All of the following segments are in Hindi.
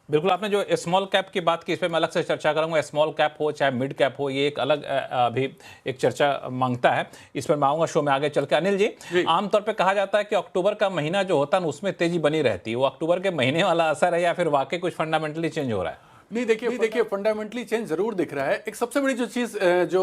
बिल्कुल, आपने जो स्मॉल कैप की बात की, इस पे मैं अलग से चर्चा करूँगा। स्मॉल कैप हो चाहे मिड कैप हो, ये एक अलग अभी एक चर्चा माँगता है। इस पर मैं आऊँगा शो में आगे चल के। अनिल जी, जी आमतौर पे कहा जाता है कि अक्टूबर का महीना जो होता है ना, उसमें तेज़ी बनी रहती है। वो अक्टूबर के महीने वाला असर है या फिर वाक़ई कुछ फंडामेंटली चेंज हो रहा है? नहीं, देखिए फंडामेंटली चेंज जरूर दिख रहा है। एक सबसे बड़ी जो चीज जो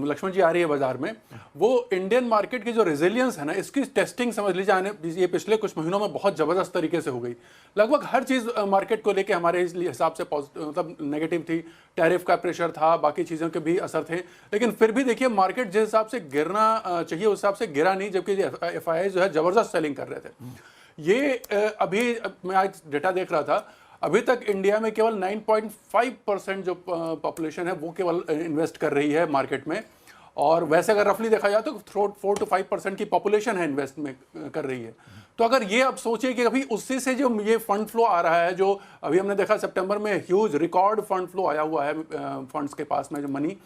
लक्ष्मण जी आ रही है बाजार में, वो इंडियन मार्केट की जो रेजिलियंस है ना, इसकी टेस्टिंग समझ लीजिए आने ये पिछले कुछ महीनों में बहुत जबरदस्त तरीके से हो गई। लगभग हर चीज मार्केट को लेके हमारे हिसाब से मतलब नेगेटिव थी। टैरिफ का प्रेशर था, बाकी चीजों के भी असर थे, लेकिन फिर भी देखिए मार्केट जिस हिसाब से गिरना चाहिए उस हिसाब से गिरा नहीं, जबकि एफआईआई जो है जबरदस्त सेलिंग कर रहे थे। ये अभी मैं आज डेटा देख रहा था, अभी तक इंडिया में केवल 9.5% जो पॉपुलेशन है वो केवल इन्वेस्ट कर रही है मार्केट में। और वैसे अगर रफली देखा जाए तो 4 to 5% की पॉपुलेशन है इन्वेस्ट में कर रही है। तो अगर ये आप सोचिए कि अभी उससे से जो ये फंड फ्लो आ रहा है, जो अभी हमने देखा सितंबर में ह्यूज रिकॉर्ड फंड फ्लो आया हुआ है फंड्स के पास में जो मनी,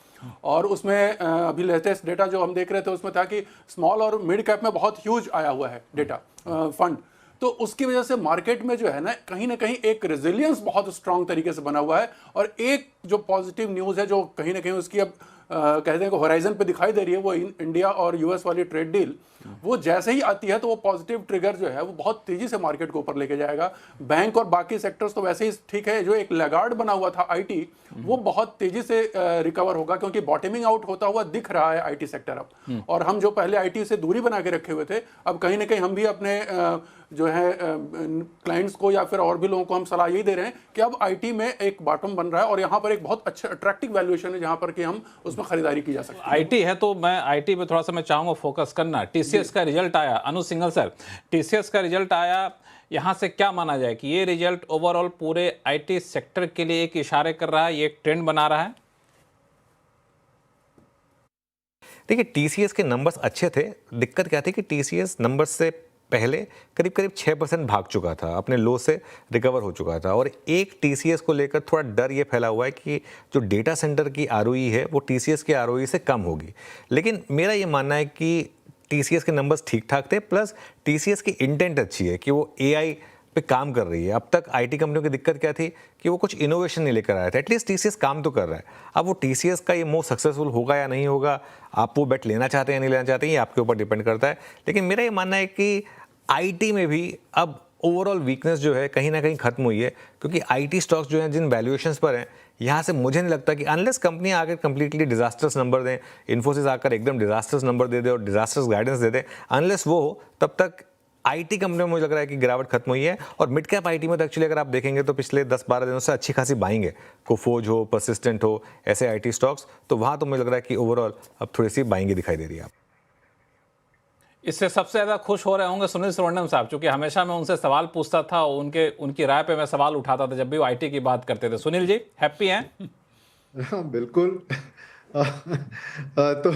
और उसमें अभी लेटेस्ट डेटा जो हम देख रहे थे उसमें था कि स्मॉल और मिड कैप में बहुत ह्यूज आया हुआ है डेटा फंड। तो उसकी वजह से मार्केट में जो है ना कहीं एक रेजिलियंस बहुत स्ट्रांग तरीके से बना हुआ है। और एक जो पॉजिटिव न्यूज़ है जो कहीं ना कहीं उसकी अब कहते हैं कि होराइजन पे दिखाई दे रही है, वो इंडिया और यूएस वाली ट्रेड डील, वो जैसे ही आती है तो वो पॉजिटिव ट्रिगर जो है वो बहुत तेजी से मार्केट को ऊपर लेके जाएगा। बैंक और बाकी सेक्टर्स तो वैसे ही ठीक है, जो एक लैगार्ड बना हुआ था आईटी, वो बहुत तेजी से रिकवर होगा, क्योंकि बॉटमिंग आउट होता हुआ दिख रहा है आईटी सेक्टर अब। और हम जो पहले आईटी से दूरी बना के रखे हुए थे, अब कहीं ना कहीं हम भी अपने जो है क्लाइंट्स को या फिर और भी लोगों को हम सलाह यही दे रहे हैं कि अब आईटी में एक बॉटम बन रहा है और यहाँ पर एक बहुत अच्छा अट्रैक्टिव वैल्यूएशन है जहाँ पर कि हम उसमें खरीदारी की जा सकती है। आईटी है तो मैं आईटी पे थोड़ा सा मैं चाहूँगा फोकस करना। टीसीएस का रिजल्ट आया, अनु सिंघल सर, टीसीएस का रिजल्ट आया, यहाँ से क्या माना जाए कि ये रिजल्ट ओवरऑल पूरे आईटी सेक्टर के लिए एक इशारे कर रहा है, ये एक ट्रेंड बना रहा है? देखिए, टीसीएस के नंबर्स अच्छे थे। दिक्कत क्या थी कि टीसीएस नंबर्स से पहले करीब करीब 6% भाग चुका था, अपने लो से रिकवर हो चुका था। और एक टीसीएस को लेकर थोड़ा डर ये फैला हुआ है कि जो डेटा सेंटर की आरओई है वो टीसीएस के आरओई से कम होगी। लेकिन मेरा ये मानना है कि टीसीएस के नंबर्स ठीक ठाक थे, प्लस टीसीएस की इंटेंट अच्छी है कि वो एआई पे काम कर रही है। अब तक आईटी कंपनियों की दिक्कत क्या थी कि वो कुछ इनोवेशन नहीं लेकर आया था। एटलीस्ट टीसीएस काम तो कर रहा है। अब वो टीसीएस का ये मूव सक्सेसफुल होगा या नहीं होगा, आप वो बेट लेना चाहते हैं या नहीं लेना चाहते हैं, ये आपके ऊपर डिपेंड करता है। लेकिन मेरा ये मानना है कि आईटी में भी अब ओवरऑल वीकनेस जो है कहीं ना कहीं खत्म हुई है, क्योंकि आईटी स्टॉक्स जो हैं जिन वैल्यूएशंस पर हैं, यहाँ से मुझे नहीं लगता कि अनलेस कंपनियां आकर कंप्लीटली डिजास्टर्स नंबर दें, इन्फोसिस आकर एकदम डिजास्टर्स नंबर दे दे और डिजास्टर्स गाइडेंस दे दे, अनलेस वो हो तब तक आईटी कंपनियों में मुझे लग रहा है कि गिरावट खत्म हुई है। और मिड कैप आईटी में तो एक्चुअली अगर आप देखेंगे तो पिछले 10-12 दिनों से अच्छी खासी बाइंग है। कोफोज हो, परसिस्टेंट हो, ऐसे आईटी स्टॉक्स, तो वहाँ तो मुझे लग रहा है कि ओवरऑल अब थोड़ी सी बाइंग दिखाई दे रही है। इससे सबसे ज़्यादा खुश हो रहे होंगे सुनील सुवर्णम साहब, क्योंकि हमेशा मैं उनसे सवाल पूछता था, उनकी राय पे मैं सवाल उठाता था जब भी वो आईटी की बात करते थे। सुनील जी, हैप्पी हैं? हाँ, बिल्कुल। तो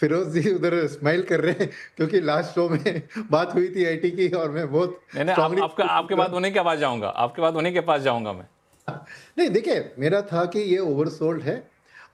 फिरोज जी उधर स्माइल कर रहे हैं क्योंकि लास्ट शो में बात हुई थी आईटी की और मैं बहुत नहीं, स्ट्रांगली आपके बाद उन्हीं के पास जाऊंगा, आपके बाद उन्हीं के पास जाऊंगा मैं। नहीं, देखिए, मेरा था कि ये ओवरसोल्ड है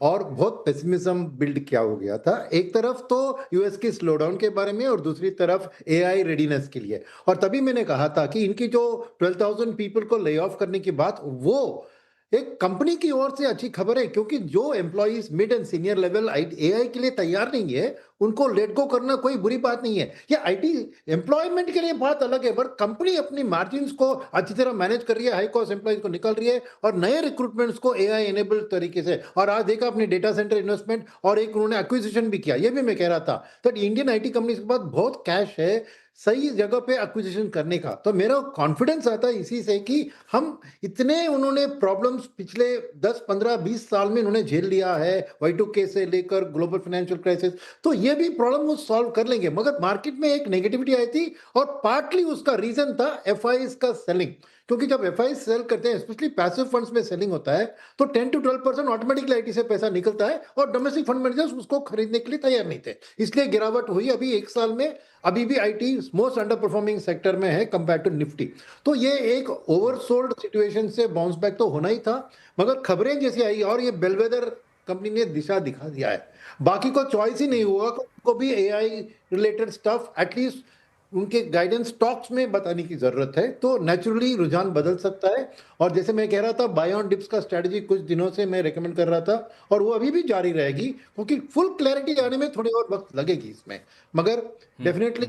और बहुत पेसिमिज्म बिल्ड किया हो गया था। एक तरफ तो यूएस की स्लोडाउन के बारे में और दूसरी तरफ एआई रेडीनेस के लिए। और तभी मैंने कहा था कि इनकी जो 12,000 पीपल को ले ऑफ करने की बात, वो एक कंपनी की ओर से अच्छी खबर है, क्योंकि जो employees mid and senior level AI के लिए तैयार नहीं है, उनको लेट गो करना कोई बुरी बात नहीं है। ये आईटी एम्प्लॉयमेंट के लिए बात अलग है, बट कंपनी अपनी मार्जिन को अच्छी तरह मैनेज कर रही है, हाई कॉस्ट एम्प्लॉइज को निकल रही है और नए रिक्रूटमेंट्स को एआई एनेबल्ड तरीके से। और आज देखा अपने डेटा सेंटर इन्वेस्टमेंट और एक उन्होंने एक्विजिशन भी किया, ये भी मैं कह रहा था। तो इंडियन आईटी कंपनी के पास बहुत कैश है सही जगह पे एक्विजिशन करने का। तो मेरा कॉन्फिडेंस आता है इसी से कि हम इतने, उन्होंने प्रॉब्लम्स पिछले 10 15 20 साल में उन्होंने झेल लिया है, Y2K से लेकर ग्लोबल फाइनेंशियल क्राइसिस, तो ये भी प्रॉब्लम वो सॉल्व कर लेंगे। मगर मार्केट में एक नेगेटिविटी आई थी और पार्टली उसका रीजन था एफआईज का सेलिंग, क्योंकि जब एफआई सेल करते हैं, स्पेशली पैसिव फंड्स में सेलिंग होता है, तो 10 to 12% ऑटोमेटिकली आईटी से पैसा निकलता है और डोमेस्टिक फंड मैनेजर्स उसको खरीदने के लिए तैयार नहीं थे, इसलिए गिरावट हुई। अभी एक साल में अभी भी IT most under performing sector में है कंपेयर टू निफ्टी। तो ये एक ओवरसोल्ड सिचुएशन से बाउंस बैक तो होना ही था, मगर खबरें जैसी आई और ये बेलवेदर कंपनी ने दिशा दिखा दिया है। बाकी को चॉइस ही नहीं हुआ, को भी एआई रिलेटेड स्टफ एटलीस्ट उनके गाइडेंस स्टॉक्स में बताने की जरूरत है, तो नेचुरली रुझान बदल सकता है। और जैसे मैं कह रहा था, बाय ऑन डिप्स का स्ट्रेटजी कुछ दिनों से मैं रेकमेंड कर रहा था, और वो अभी भी जारी रहेगी, क्योंकि फुल क्लैरिटी आने में थोड़ी और वक्त लगेगी इसमें। मगर डेफिनेटली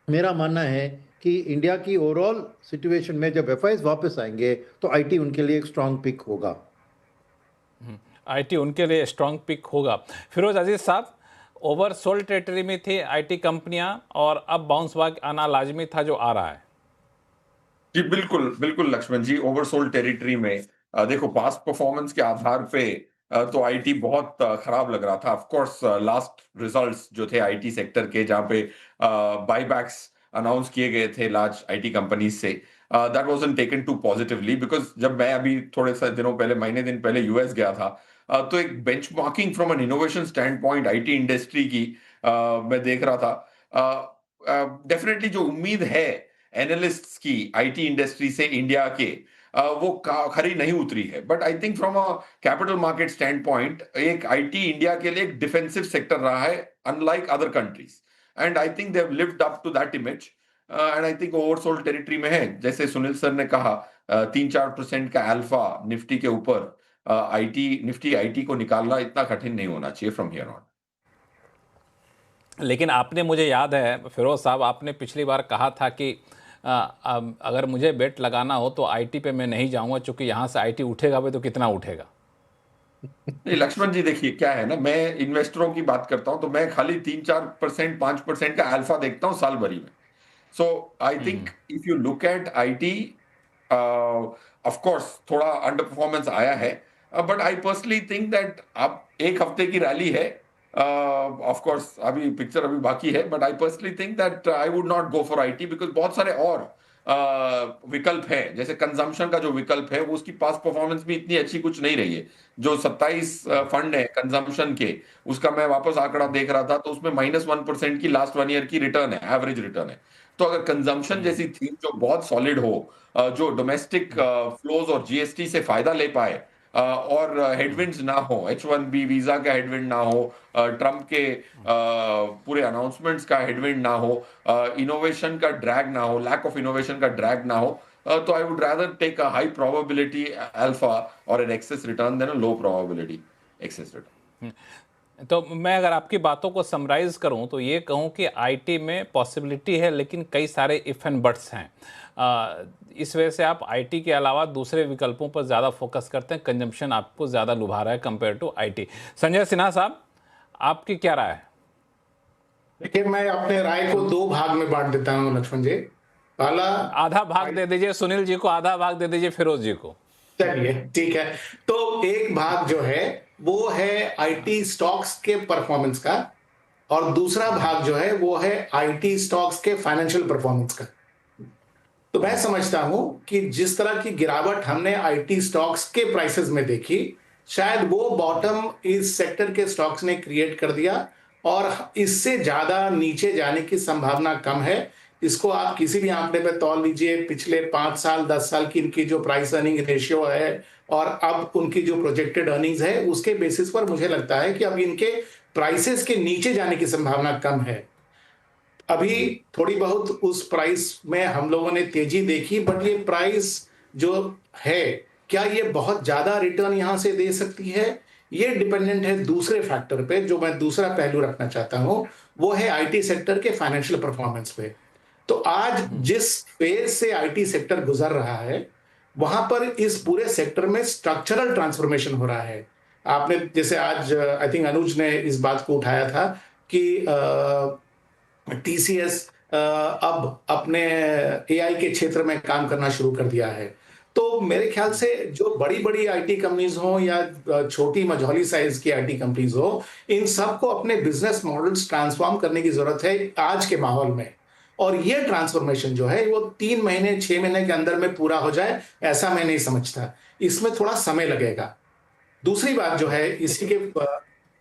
मेरा मानना है कि इंडिया की ओवरऑल सिचुएशन में जब एफआईज वापस आएंगे तो आईटी उनके लिए एक स्ट्रांग पिक होगा। आईटी उनके लिए स्ट्रांग पिक होगा। फिरोज अजीज साहब, ओवरसोल्ड टेरिटरी में थी आईटी कंपनियां और अब बाउंस बैक आना लाजमी था जो आ रहा है। जी बिल्कुल बिल्कुल लक्ष्मण जी, ओवरसोल्ड टेरिटरी में देखो पास्ट परफॉर्मेंस के आधार पे तो आईटी बहुत खराब लग रहा था। ऑफ कोर्स लास्ट रिजल्ट्स जो थे आईटी सेक्टर के, जहां पे बाईबैक्स अनाउंस किए गए थे लार्ज आईटी कंपनीज से, that wasn't taken too positively, because जब मैं अभी थोड़े से दिनों पहले, महीने दिन पहले यूएस गया था, तो एक benchmarking from N innovation stand point IT industry की मैं देख रहा था। डेफिनेटली जो उम्मीद है एनालिस्ट्स की आईटी इंडस्ट्री से इंडिया के, वो खरी नहीं उतरी है। But I think from a capital market standpoint एक आईटी इंडिया के लिए एक डिफेंसिव सेक्टर रहा है, unlike other countries, and I think they have lived up to that image, and I think oversold territory में है। जैसे सुनील सर ने कहा, 3-4% का अल्फा निफ्टी के ऊपर, निफ्टी आईटी को निकालना इतना कठिन नहीं होना चाहिए फ्रॉम हियर ऑन। लेकिन आपने, मुझे याद है फिरोज साहब, आपने पिछली बार कहा था कि अगर मुझे बेट लगाना हो तो आईटी पे मैं नहीं जाऊंगा, क्योंकि यहाँ से आईटी उठेगा भी तो कितना उठेगा। नहीं लक्ष्मण जी, देखिए क्या है ना, मैं इन्वेस्टरों की बात करता हूं तो मैं खाली 3-4%, 5% का अल्फा देखता हूं साल भरी में। So I think if you look at it, of course थोड़ा अंडर परफॉर्मेंस आया है, but I personally think that अब एक हफ्ते की रैली है, ऑफ कोर्स अभी पिक्चर अभी बाकी है, but I personally think that I would not go for IT, because बहुत सारे और विकल्प है। जैसे कंजम्पशन का जो विकल्प है, वो उसकी पास्ट परफॉर्मेंस भी इतनी अच्छी कुछ नहीं रही है। जो 27 फंड है कंजम्पशन के, उसका मैं वापस आंकड़ा देख रहा था, तो उसमें -1% की लास्ट 1 ईयर की रिटर्न है, एवरेज रिटर्न है। तो अगर कंजम्पशन जैसी थीम जो बहुत सॉलिड हो, जो डोमेस्टिक फ्लोज और जीएसटी से फायदा ले पाए, और हेडविंड्स ना हो, H1B वीजा का हेडविंड ना हो, ट्रम्प के पूरे अनाउंसमेंट्स का हेडविंड ना हो, इनोवेशन का ड्रैग ना हो, लैक ऑफ इनोवेशन का ड्रैग ना हो, तो I would rather take a high probability alpha और an excess return than a low probability excess return. तो मैं अगर आपकी बातों को समराइज करूं तो ये कहूं कि आईटी में पॉसिबिलिटी है, लेकिन कई सारे इफ एंड बट्स हैं। इस वजह से आप आईटी के अलावा दूसरे विकल्पों पर ज़्यादा फोकस करते हैं, कंजम्पशन आपको ज़्यादा लुभा रहा है compare to IT. Sanjay Sinha साहब, आपकी क्या राय है? देखिए, मैं अपने राय को 2 भाग में बांट देता हूं लक्ष्मण जी। पहला, आधा भाग दे दीजिए सुनील जी को, आधा भाग दे दीजिए फिरोज जी को। चलिए ठीक है। तो एक भाग जो है वो है आईटी स्टॉक्स के परफॉर्मेंस का, और दूसरा भाग जो है वो है आईटी स्टॉक्स के फाइनेंशियल परफॉर्मेंस का। तो मैं समझता हूं कि जिस तरह की गिरावट हमने आईटी स्टॉक्स के प्राइसेस में देखी, शायद वो बॉटम इस सेक्टर के स्टॉक्स ने क्रिएट कर दिया, और इससे ज्यादा नीचे जाने की संभावना कम है। इसको आप किसी भी आंकड़े पे तौल लीजिए, पिछले 5 साल 10 साल की इनकी जो प्राइस अर्निंग रेशियो है और अब उनकी जो प्रोजेक्टेड अर्निंग्स है, उसके बेसिस पर मुझे लगता है कि अब इनके प्राइसेस के नीचे जाने की संभावना कम है। अभी थोड़ी बहुत उस प्राइस में हम लोगों ने तेजी देखी, बट ये प्राइस जो है, क्या ये बहुत ज्यादा रिटर्न यहां से दे सकती है? ये डिपेंडेंट है दूसरे फैक्टर पे, जो मैं दूसरा पहलू रखना चाहता हूं, वो है आईटी सेक्टर के फाइनेंशियल परफॉर्मेंस पे। तो आज जिस फेज से आईटी सेक्टर गुजर रहा है, वहां पर इस पूरे सेक्टर में स्ट्रक्चरल ट्रांसफॉर्मेशन हो रहा है। आपने जैसे आज आई थिंक अनुज ने इस बात को उठाया था कि टीसीएस अब अपने एआई के क्षेत्र में काम करना शुरू कर दिया है। तो मेरे ख्याल से जो बड़ी बड़ी आईटी कंपनीज हो या छोटी मझौली साइज की आईटी कंपनीज हो, इन सबको अपने बिजनेस मॉडल्स ट्रांसफॉर्म करने की जरूरत है आज के माहौल में। और ये ट्रांसफॉर्मेशन जो है वो 3 महीने 6 महीने के अंदर में पूरा हो जाए, ऐसा मैं नहीं समझता। इसमें थोड़ा समय लगेगा। दूसरी बात जो है इसी के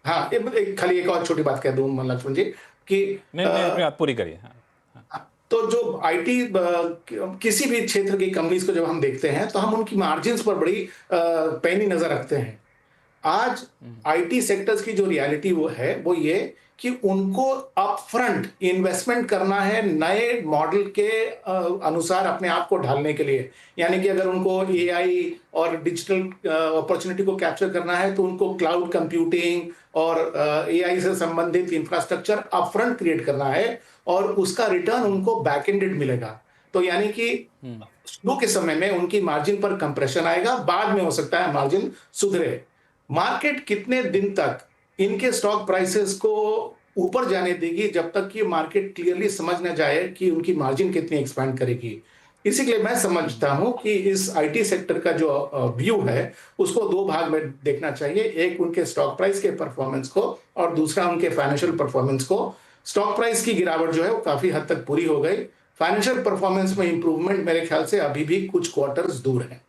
हाँ, खाली एक और छोटी बात कह दूं लक्ष्मण जी कि नहीं, अपनी बात पूरी करिए। तो जो आईटी किसी भी क्षेत्र की कंपनीज को जब हम देखते हैं, तो हम उनकी मार्जिन्स पर बड़ी पैनी नजर रखते हैं। आज आईटी सेक्टर्स की जो रियलिटी वो है, वो ये कि उनको अपफ्रंट इन्वेस्टमेंट करना है नए मॉडल के अनुसार अपने आप को ढालने के लिए। यानी कि अगर उनको एआई और डिजिटल अपॉर्चुनिटी को कैप्चर करना है तो उनको क्लाउड कंप्यूटिंग और एआई से संबंधित इंफ्रास्ट्रक्चर अपफ्रंट क्रिएट करना है और उसका रिटर्न उनको बैक एंडेड मिलेगा। तो यानी कि शुरू के समय में उनकी मार्जिन पर कंप्रेशन आएगा, बाद में हो सकता है मार्जिन सुधरे। मार्केट कितने दिन तक इनके स्टॉक प्राइसेस को ऊपर जाने देगी जब तक कि मार्केट क्लियरली समझ ना जाए कि उनकी मार्जिन कितनी एक्सपैंड करेगी। इसी के लिए मैं समझता हूं कि इस आईटी सेक्टर का जो व्यू है उसको दो भाग में देखना चाहिए, एक उनके स्टॉक प्राइस के परफॉर्मेंस को और दूसरा उनके फाइनेंशियल परफॉर्मेंस को। स्टॉक प्राइस की गिरावट जो है वो काफी हद तक पूरी हो गई, फाइनेंशियल परफॉर्मेंस में इंप्रूवमेंट मेरे ख्याल से अभी भी कुछ क्वार्टर्स दूर है।